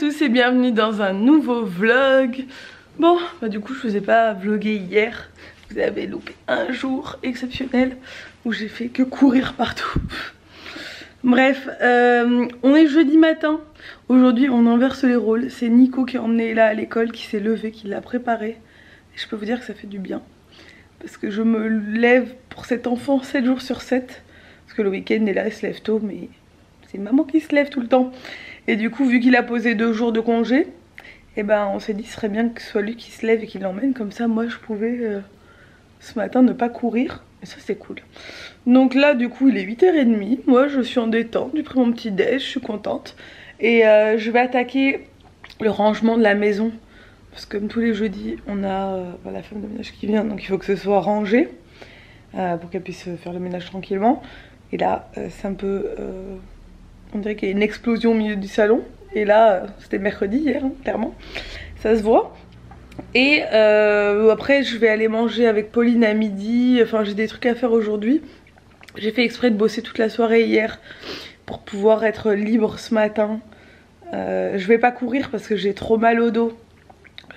tous et bienvenue dans un nouveau vlog. Bon, bah du coup je vous ai pas vlogué hier. Vous avez loupé un jour exceptionnel où j'ai fait que courir partout. Bref, on est jeudi matin. Aujourd'hui on inverse les rôles. C'est Nico qui a emmené là à l'école, qui s'est levé, qui l'a préparé. Et je peux vous dire que ça fait du bien. Parce que je me lève pour cet enfant 7 jours sur 7. Parce que le week-end est là, il se lève tôt, mais c'est maman qui se lève tout le temps. Et du coup, vu qu'il a posé 2 jours de congé, et ben on s'est dit que ce serait bien que ce soit lui qui se lève et qui l'emmène. Comme ça, moi je pouvais ce matin ne pas courir. Et ça c'est cool. Donc là du coup il est 8h30. Moi je suis en détente, j'ai pris mon petit déj, je suis contente. Et je vais attaquer le rangement de la maison. Parce que comme tous les jeudis, on a la femme de ménage qui vient. Donc il faut que ce soit rangé. Pour qu'elle puisse faire le ménage tranquillement. Et là c'est un peu... on dirait qu'il y a une explosion au milieu du salon. Et là, c'était mercredi hier, hein, clairement. Ça se voit. Et après, je vais aller manger avec Pauline à midi. Enfin, j'ai des trucs à faire aujourd'hui. J'ai fait exprès de bosser toute la soirée hier pour pouvoir être libre ce matin. Je vais pas courir parce que j'ai trop mal au dos.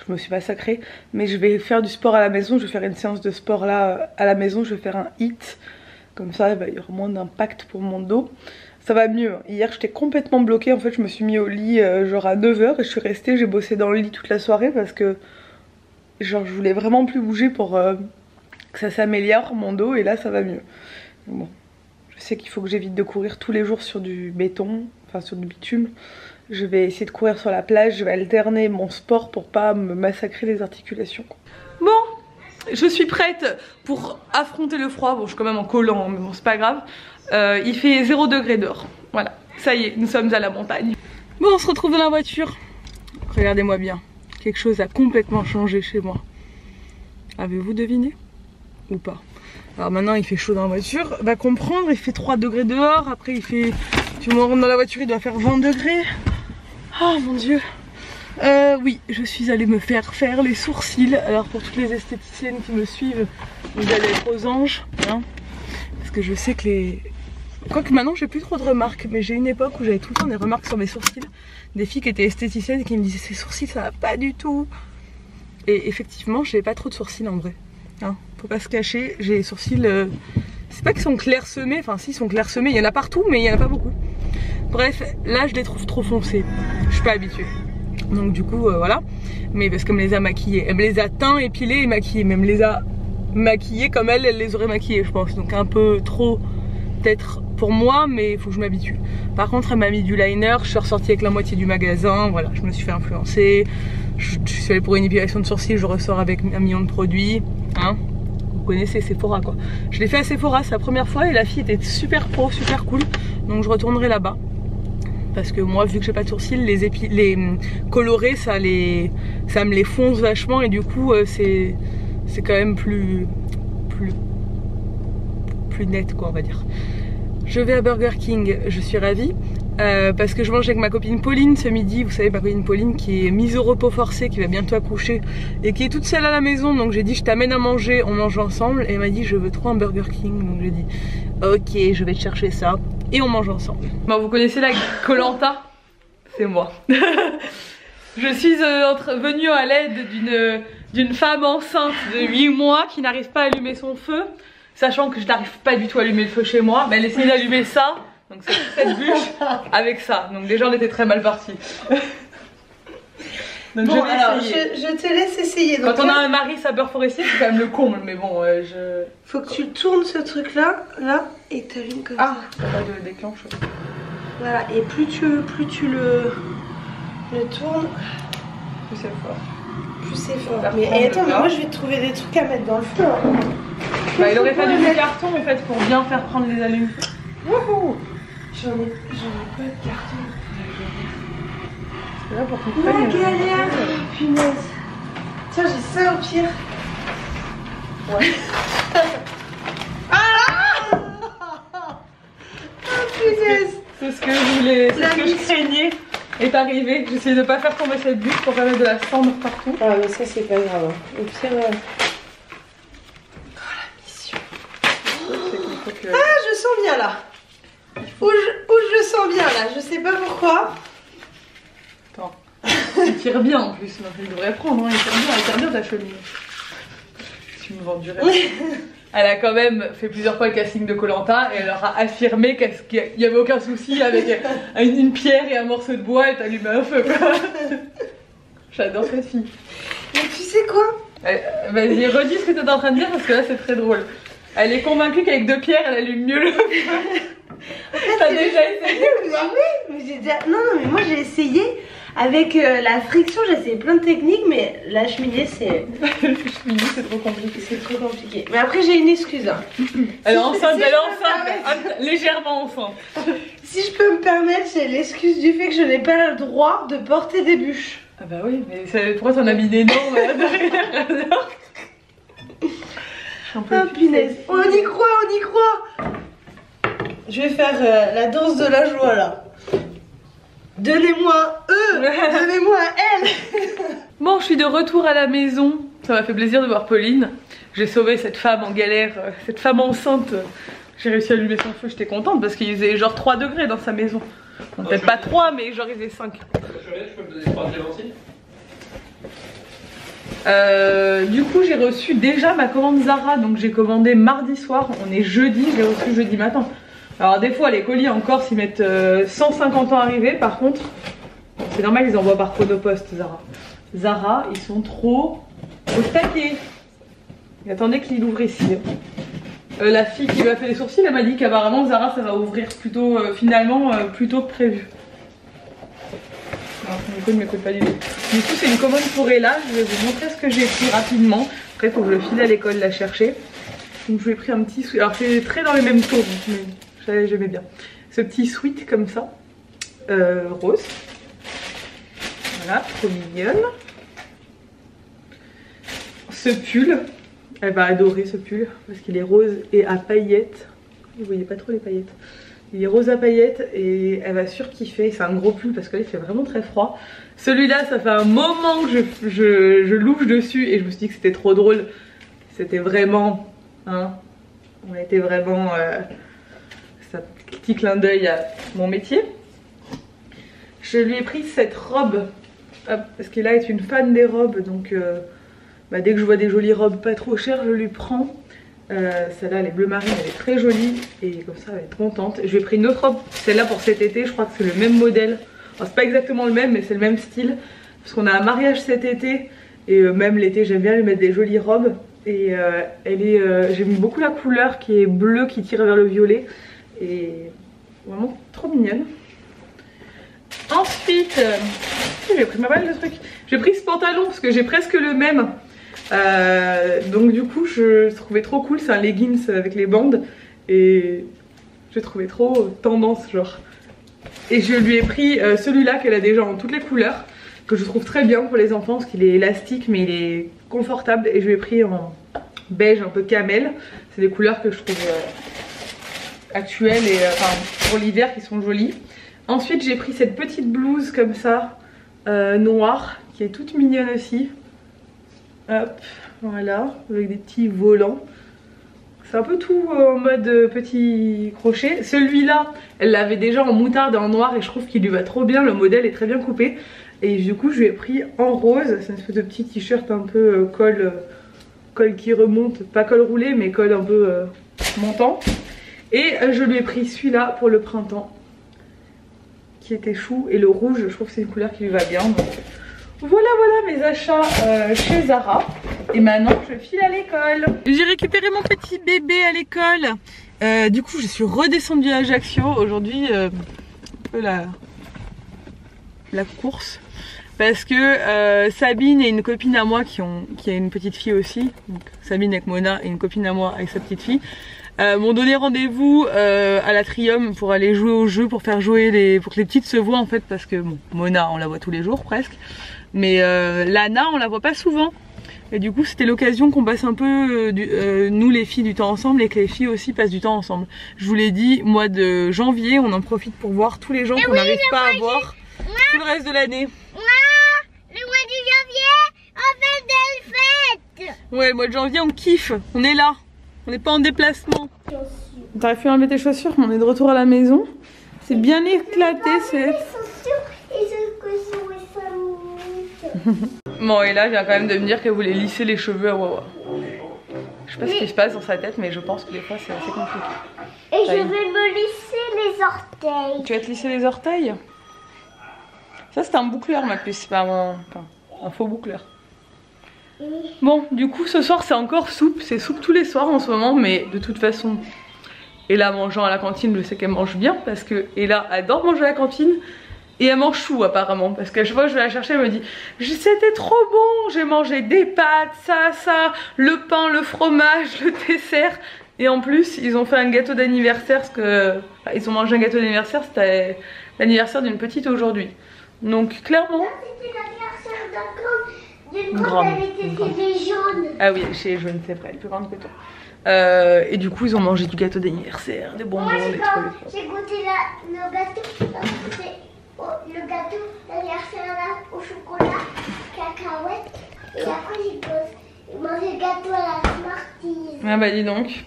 Je me suis massacrée. Mais je vais faire du sport à la maison. Je vais faire une séance de sport là à la maison. Je vais faire un HIIT. Comme ça, il y aura moins d'impact pour mon dos. Ça va mieux. Hier j'étais complètement bloquée. En fait je me suis mis au lit genre à 9h et je suis restée. J'ai bossé dans le lit toute la soirée parce que genre je voulais vraiment plus bouger pour que ça s'améliore mon dos. Et là ça va mieux. Bon, je sais qu'il faut que j'évite de courir tous les jours sur du béton, enfin sur du bitume. Je vais essayer de courir sur la plage. Je vais alterner mon sport pour pas me massacrer les articulations. Bon, je suis prête pour affronter le froid. Bon je suis quand même en collant mais bon c'est pas grave. Il fait 0 degré dehors. Voilà, ça y est, nous sommes à la montagne. Bon, on se retrouve dans la voiture. Regardez-moi bien, quelque chose a complètement changé chez moi. Avez-vous deviné ou pas? Alors maintenant il fait chaud dans la voiture, va comprendre, il fait 3 degrés dehors. Après il fait, tu me rentres dans la voiture, il doit faire 20 degrés. Oh mon dieu. Oui, je suis allée me faire les sourcils. Alors pour toutes les esthéticiennes qui me suivent, vous allez être aux anges, hein, parce que je sais que les... Quoique maintenant j'ai plus trop de remarques, mais j'ai une époque où j'avais tout le temps des remarques sur mes sourcils. Des filles qui étaient esthéticiennes et qui me disaient ces sourcils ça va pas du tout. Et effectivement j'ai pas trop de sourcils en vrai, hein, faut pas se cacher, j'ai les sourcils... C'est pas qu'ils sont clairsemés, enfin si ils sont clairsemés, il y en a partout mais il y en a pas beaucoup. Bref, là je les trouve trop foncés, je suis pas habituée. Donc du coup voilà, mais parce qu'elle me les a maquillés, elle me les a teints, épilés et maquillés, mais elle me les a maquillés comme elle les aurait maquillés je pense. Donc un peu trop peut-être pour moi, mais il faut que je m'habitue. Par contre elle m'a mis du liner, je suis ressortie avec la moitié du magasin, voilà, je me suis fait influencer. Je suis allée pour une épilation de sourcils, je ressors avec 1 million de produits, hein. Vous connaissez Sephora quoi. Je l'ai fait à Sephora, c'est la première fois et la fille était super pro, super cool. Donc je retournerai là-bas. Parce que moi vu que j'ai pas de sourcils, les colorés ça me les fonce vachement et du coup c'est quand même plus net quoi on va dire. Je vais à Burger King, je suis ravie parce que je mange avec ma copine Pauline ce midi. Vous savez ma copine Pauline qui est mise au repos forcé, qui va bientôt accoucher et qui est toute seule à la maison. Donc j'ai dit je t'amène à manger, on mange ensemble. Et elle m'a dit je veux trop un Burger King. Donc j'ai dit ok je vais te chercher ça et on mange ensemble. Bon, vous connaissez la Koh-Lanta? C'est moi. Je suis venue à l'aide d'une femme enceinte de 8 mois qui n'arrive pas à allumer son feu. Sachant que je n'arrive pas du tout à allumer le feu chez moi, mais elle essaye d'allumer ça. Donc c'est cette bûche avec ça. Donc déjà on était très mal partis. Donc bon, alors je te laisse essayer. Donc quand on a un mari sapeur forestier, c'est quand même le comble. Mais bon, faut que tu tournes ce truc là, et que tu allumes comme ça. Ah, pas de déclenche. Voilà, et plus tu le tournes, plus c'est fort. Plus c'est fort. Mais attends, mais moi je vais te trouver des trucs à mettre dans le feu. Hein. Bah, il aurait fallu du carton en fait pour bien faire prendre les allumes. Wouhou! J'en ai pas de carton. Là pour qu'on la galère, punaise. Tiens, j'ai ça au pire. Ouais. Ah! Oh punaise. C'est ce que je voulais, c'est ce que je craignais est arrivé. J'essayais de ne pas faire tomber cette bûche pour pas mettre de la cendre partout. Ah mais ça c'est pas grave. Au pire... Ah, je sens bien là. Où je sens bien là, je sais pas pourquoi. Attends. Il tire bien en plus, donc il devrait prendre, hein. Il tire bien ta chemise. Tu me vends du rêve. Elle a quand même fait plusieurs fois le casting de Koh-Lanta et elle leur a affirmé qu'il n'y avait aucun souci avec une pierre et un morceau de bois et t'allumais un feu, quoi. J'adore cette fille. Mais tu sais quoi? Vas-y, redis ce que t'es en train de dire parce que là c'est très drôle. Elle est convaincue qu'avec 2 pierres elle allume mieux le feu. T'as déjà essayé ou pas? Oui, mais j'ai déjà... Non, mais moi j'ai essayé avec la friction, j'ai essayé plein de techniques, mais la cheminée c'est... La cheminée c'est trop compliqué. C'est trop compliqué. Mais après j'ai une excuse. Hein. Elle est enceinte, légèrement enceinte. Si je peux me permettre, j'ai l'excuse du fait que je n'ai pas le droit de porter des bûches. Ah bah oui, mais pourquoi t'en as mis des noms derrière? Ah punaise, on y croit. Je vais faire la danse de la joie là. Donnez-moi eux, donnez-moi elle. Bon, je suis de retour à la maison. Ça m'a fait plaisir de voir Pauline. J'ai sauvé cette femme en galère, cette femme enceinte. J'ai réussi à allumer son feu, j'étais contente parce qu'il faisait genre 3 degrés dans sa maison. Bon, peut-être pas 3, mais genre il faisait 5. Tu peux me donner 3 clémentines? Du coup j'ai reçu déjà ma commande Zara, donc j'ai commandé mardi soir, on est jeudi, j'ai reçu jeudi matin. Alors des fois les colis en Corse ils mettent 150 ans à arriver, par contre c'est normal, ils envoient par Chronopost Zara. Zara ils sont trop au taquet. Attendez qu'il ouvre ici. La fille qui lui a fait les sourcils elle m'a dit qu'apparemment Zara ça va ouvrir plutôt finalement plus tôt que prévu. Alors, Nico ne m'écoute pas du tout. Du coup, c'est une commande pour Ella. Je vais vous montrer ce que j'ai pris rapidement. Après, il faut que je le file à l'école la chercher. Donc, je lui ai pris un petit sweat. Alors, c'est très dans les mêmes tons, mais j'aimais bien. Ce petit sweat comme ça, rose. Voilà, trop mignonne. Ce pull, elle va adorer ce pull parce qu'il est rose et à paillettes. Vous voyez pas trop les paillettes. Il est rose à paillettes et elle va surkiffer. C'est un gros pull parce que là il fait vraiment très froid. Celui-là ça fait un moment que je louche dessus et je me suis dit que c'était trop drôle. C'était vraiment, hein, on a été vraiment ça, petit clin d'œil à mon métier. Je lui ai pris cette robe parce qu'Ella est une fan des robes, donc dès que je vois des jolies robes pas trop chères je lui prends. Celle-là elle est bleu marine, elle est très jolie et comme ça elle va être contente. Je lui ai pris une autre robe, celle-là pour cet été, je crois que c'est le même modèle. C'est pas exactement le même mais c'est le même style parce qu'on a un mariage cet été et même l'été j'aime bien lui mettre des jolies robes. Et j'aime beaucoup la couleur qui est bleue qui tire vers le violet et vraiment trop mignonne. Ensuite j'ai pris ma balle de trucs. J'ai pris ce pantalon parce que j'ai presque le même. Donc du coup je trouvais trop cool, c'est un leggings avec les bandes et j'ai trouvé trop tendance genre. Et je lui ai pris celui-là qu'elle a déjà en toutes les couleurs, que je trouve très bien pour les enfants parce qu'il est élastique mais il est confortable, et je lui ai pris en beige un peu camel. C'est des couleurs que je trouve actuelles et pour l'hiver qui sont jolies. Ensuite j'ai pris cette petite blouse comme ça noire qui est toute mignonne aussi. Hop, voilà, avec des petits volants. C'est un peu tout en mode petit crochet. Celui-là, elle l'avait déjà en moutarde et en noir et je trouve qu'il lui va trop bien. Le modèle est très bien coupé. Et du coup, je lui ai pris en rose. C'est une espèce de petit t-shirt un peu col qui remonte. Pas col roulé, mais col un peu montant. Et je lui ai pris celui-là pour le printemps, qui était chou. Et le rouge, je trouve que c'est une couleur qui lui va bien. Donc voilà mes achats chez Zara. Et maintenant je file à l'école. J'ai récupéré mon petit bébé à l'école. Du coup je suis redescendue à Ajaccio. Aujourd'hui un peu la course. Parce que Sabine et une copine à moi qui a une petite fille aussi. Donc Sabine avec Mona et une copine à moi avec sa petite fille. M'ont donné rendez-vous à l'Atrium pour aller jouer au jeu, pour faire jouer pour que les petites se voient en fait, parce que bon, Mona on la voit tous les jours presque, mais Lana on la voit pas souvent. Et du coup c'était l'occasion qu'on passe un peu nous les filles du temps ensemble et que les filles aussi passent du temps ensemble. Je vous l'ai dit, mois de janvier on en profite pour voir tous les gens qu'on n'arrive pas à voir tout le reste de l'année. Le mois de janvier on fait des fêtes. Ouais, le mois de janvier on kiffe, on est là. On n'est pas en déplacement. T'arrives plus à enlever tes chaussures, on est de retour à la maison. C'est bien éclaté. C'est... Bon, et là, elle vient quand même de me dire qu'elle voulait lisser les cheveux à Wawa. Je sais pas ce qui se passe dans sa tête, mais je pense que des fois c'est assez compliqué. Et je vais me lisser les orteils. Tu vas te lisser les orteils? Ça, c'est un boucleur, ma puce, c'est pas un faux boucleur. Bon, du coup, ce soir, c'est encore soupe. C'est soupe tous les soirs en ce moment, mais de toute façon, Ella mangeant à la cantine, je sais qu'elle mange bien parce que Ella adore manger à la cantine. Et elle mange chou apparemment, parce qu'à chaque fois que je vais la chercher, elle me dit c'était trop bon, j'ai mangé des pâtes, ça, le pain, le fromage, le dessert. Et en plus, ils ont fait un gâteau d'anniversaire, parce que enfin, ils ont mangé un gâteau d'anniversaire, c'était l'anniversaire d'une petite aujourd'hui. Donc clairement... C'était l'anniversaire d'une grande, elle était jaune. Ah oui, chez jaune, c'est vrai, elle est plus grande que toi. Et du coup, ils ont mangé du gâteau d'anniversaire, des bonbons, des trucs. J'ai goûté le gâteau, le gâteau d'anniversaire au chocolat, cacahuète, et après j'ai mangé le gâteau à la Smarties. Ah bah dis donc.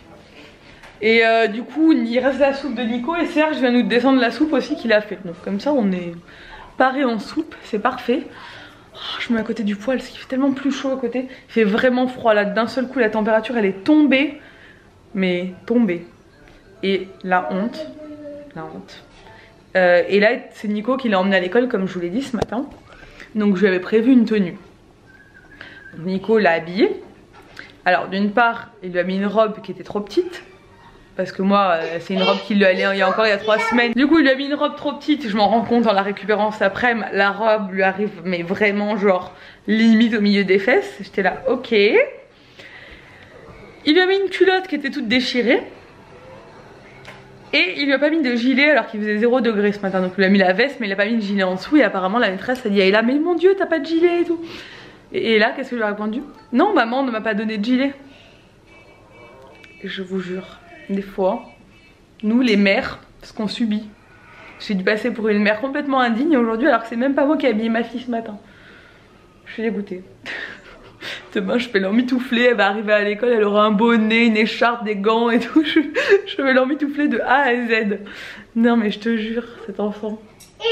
Et du coup, il reste la soupe de Nico et Serge vient nous descendre la soupe aussi qu'il a fait. Donc comme ça, on est paré en soupe, c'est parfait. Oh, je me mets à côté du poêle, parce qu'il fait tellement plus chaud à côté. Il fait vraiment froid là, d'un seul coup la température elle est tombée. Mais tombée. Et la honte. La honte. Et là c'est Nico qui l'a emmené à l'école comme je vous l'ai dit ce matin. Donc je lui avais prévu une tenue. Nico l'a habillé. Alors d'une part il lui a mis une robe qui était trop petite. Parce que moi c'est une robe qui lui allait il y a 3 semaines. Du coup il lui a mis une robe trop petite. Je m'en rends compte en la récupérant cet après-midi. La robe lui arrive mais vraiment genre limite au milieu des fesses. J'étais là ok. Il lui a mis une culotte qui était toute déchirée. Et il lui a pas mis de gilet alors qu'il faisait 0 degré ce matin. Donc il lui a mis la veste mais il a pas mis de gilet en dessous. Et apparemment la maîtresse a dit Ella mais mon dieu t'as pas de gilet et tout. Et là qu'est-ce que je lui ai répondu? Non maman ne m'a pas donné de gilet. Et je vous jure, des fois, nous les mères, ce qu'on subit. J'ai dû passer pour une mère complètement indigne aujourd'hui alors que c'est même pas moi qui ai habillé ma fille ce matin. Je suis dégoûtée. Demain je vais l'emmitoufler, elle va arriver à l'école, elle aura un bonnet, une écharpe, des gants et tout. Je vais l'emmitoufler de A à Z. Non mais je te jure, cet enfant. Et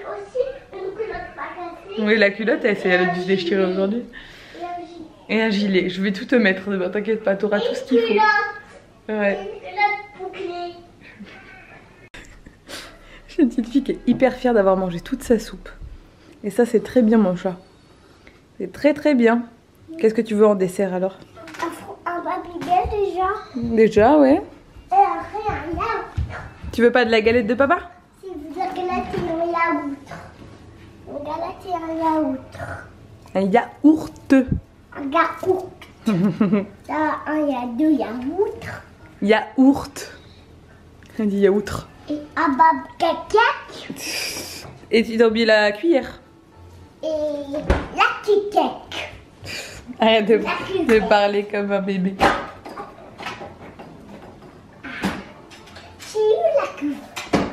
aussi une culotte pas cassée. Oui la culotte elle a dû se déchirer aujourd'hui. Et un gilet, je vais tout te mettre demain, t'inquiète pas, t'auras tout ce qu'il faut. Ouais. Une culotte bouclée. J'ai une petite fille qui est hyper fière d'avoir mangé toute sa soupe. Et ça c'est très bien mon chat. C'est très très bien. Qu'est-ce que tu veux en dessert alors? Un Babybel déjà. Déjà ouais. Et après un yaourt. Tu veux pas de la galette de papa? Si vous avez galette et un yaourt. Une galette et un yaourt. Un yaourt. Un yaourt. Là, il y a 2 yaourts. Yaourt. Elle dit yaourt. Et un babcake. Et tu as oublié la cuillère. Et la cake. Arrête de parler comme un bébé. J'ai eu la cuvette.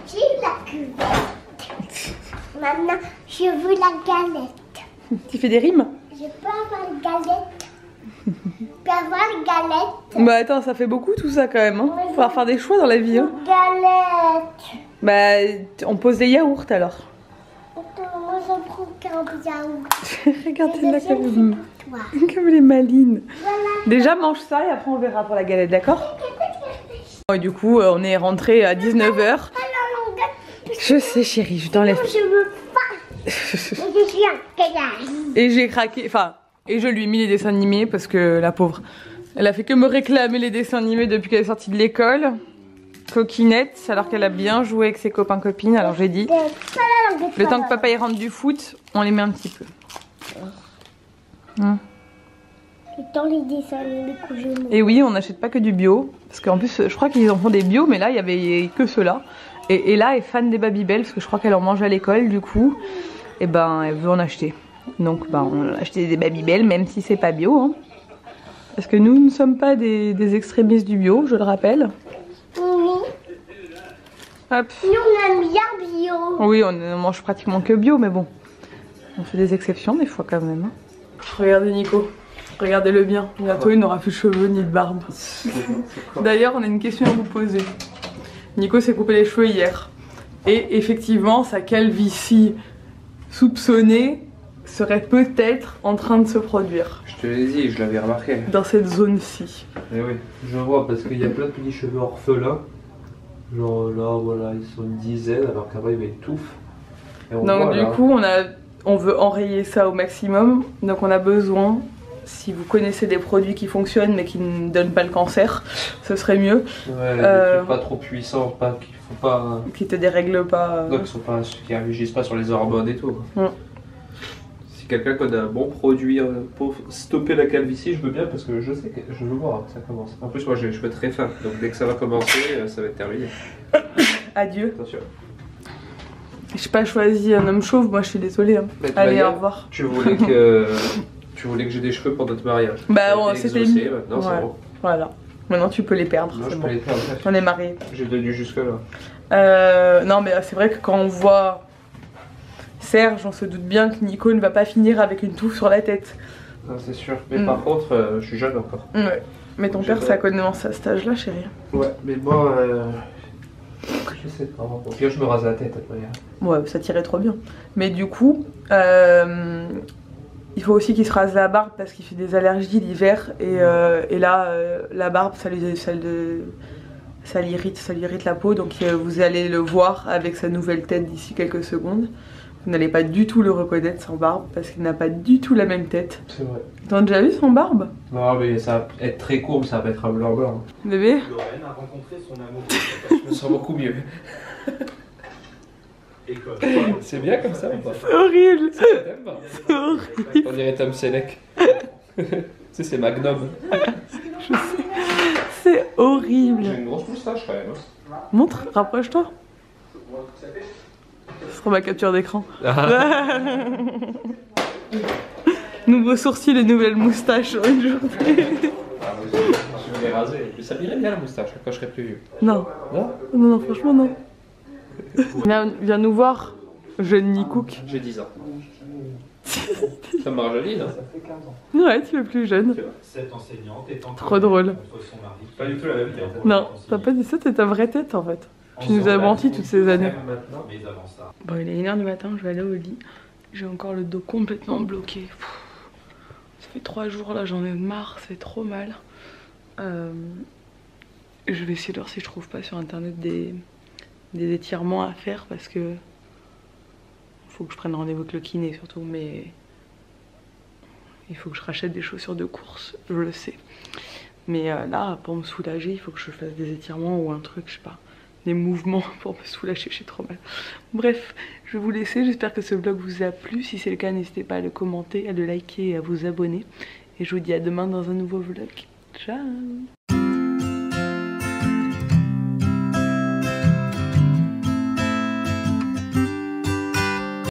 J'ai eu la cuvette. Maintenant, je veux la galette. Tu fais des rimes? Je peux avoir une galette. Je peux avoir une galette. Bah attends, ça fait beaucoup tout ça quand même. Hein. Faut faire des choix dans la vie. Hein. Galette. Bah on pose des yaourts alors. Moi, j'en prends qu'un yaourt. Regardez-la comme Toi. elle est maline. Voilà. Déjà mange ça et après on verra pour la galette, d'accord? Et du coup on est rentré à 19h. Je sais chérie, je t'enlève. Je veux pas. Je suis un cagage. Et j'ai craqué, enfin, et je lui ai mis les dessins animés parce que la pauvre, elle a fait que me réclamer les dessins animés depuis qu'elle est sortie de l'école. Coquinette, alors qu'elle a bien joué avec ses copains copines. Alors j'ai dit, le temps que papa y rentre du foot, on les met un petit peu. Dans les dessins animés que je montre. Et oui, on n'achète pas que du bio, parce qu'en plus, je crois qu'ils en font des bio, mais là il y avait que ceux-là. Et là, elle est fan des Babybel parce que je crois qu'elle en mange à l'école, du coup, et ben elle veut en acheter. Donc on a acheté des Babybel, même si c'est pas bio. Hein. Parce que nous ne sommes pas des extrémistes du bio, je le rappelle. Oui. Hop. Nous on aime bien bio. Oui, on mange pratiquement que bio, mais bon, on fait des exceptions des fois quand même. Hein. Regardez Nico, regardez-le bien. Bientôt il n'aura plus de cheveux ni de barbe. D'ailleurs, on a une question à vous poser. Nico s'est coupé les cheveux hier. Et effectivement, sa calvitie soupçonnée serait peut-être en train de se produire. Je te l'ai dit, je l'avais remarqué. Dans cette zone-ci. Eh oui, je vois parce qu'il y a plein de petits cheveux orphelins. Genre là, voilà, ils sont une dizaine alors qu'avant il y avait une touffe. Et on Donc voit, du là, coup, on veut enrayer ça au maximum. Donc on a besoin, si vous connaissez des produits qui fonctionnent mais qui ne donnent pas le cancer, ce serait mieux. Ouais, des trucs pas trop puissants, Qui te dérèglent pas. qui agissent pas sur les hormones et tout. Mm. Si quelqu'un connaît un bon produit pour stopper la calvitie, je veux bien parce que je sais que je veux voir que ça commence. En plus, moi j'ai les cheveux très fins, donc dès que ça va commencer, ça va être terminé. Adieu. Attention. J'ai pas choisi un homme chauve, moi je suis désolée. Hein. Allez, au revoir. Tu voulais que j'ai des cheveux pour notre mariage. Bah bon, c'était mieux. Maintenant, ouais. c'est bon. Voilà. Maintenant tu peux les perdre, Non, c'est je bon. peux les faire. On est mariés. J'ai tenu jusque là. Non mais c'est vrai que quand on voit Serge, on se doute bien que Nico ne va pas finir avec une touffe sur la tête. Non, c'est sûr. Mais par contre, je suis jeune encore. Ouais. Mais ton père, ça commence à cet âge-là, chérie. Ouais, mais moi, je sais pas. Au pire, je me rase la tête, de toute manière. Ouais, ça tirait trop bien. Mais du coup, il faut aussi qu'il se rase la barbe parce qu'il fait des allergies l'hiver. Et là, la barbe, ça lui irrite la peau. Donc vous allez le voir avec sa nouvelle tête d'ici quelques secondes. Vous n'allez pas du tout le reconnaître sans barbe parce qu'il n'a pas du tout la même tête. C'est vrai. T'as déjà vu son barbe? Non, mais ça va être très court, mais ça va pas être un blanc. Bébé? Lorraine a rencontré son amour. Je me sens beaucoup mieux. C'est bien comme ça ou pas? C'est horrible! T'aimes pas? C'est horrible! On dirait Tom Selleck. Tu sais, c'est Magnum. Je sais. C'est horrible! J'ai une grosse moustache quand même. Montre, rapproche-toi. Ce sera ma capture d'écran. Nouveau sourcil et nouvelle moustache sur une journée. Je vais les raser. Mais ça m'irait bien la moustache quand je serai plus vieux. Non. Non? Non, franchement non. Viens nous voir, jeune Nikouk. J'ai 10 ans. Ça me rajeunit, non? Ça fait 15 ans. Ouais, tu es plus jeune. Cette enseignante est en Trop drôle. contre son mari. Pas du tout la même tête. Non, t'as pas dit ça, c'est ta vraie tête en fait. Tu nous as menti toutes ces années. Maintenant. Mais avant ça. Bon, il est 1h du matin, je vais aller au lit. J'ai encore le dos complètement bloqué. Ça fait 3 jours là, j'en ai marre, c'est trop mal. Je vais essayer de voir si je trouve pas sur internet des étirements à faire parce que faut que je prenne rendez-vous avec le kiné surtout, mais il faut que je rachète des chaussures de course, je le sais. Mais là, pour me soulager, il faut que je fasse des étirements ou un truc, je sais pas, des mouvements pour me soulager, j'ai trop mal. Bref, je vais vous laisser, j'espère que ce vlog vous a plu. Si c'est le cas, n'hésitez pas à le commenter, à le liker et à vous abonner. Et je vous dis à demain dans un nouveau vlog. Ciao!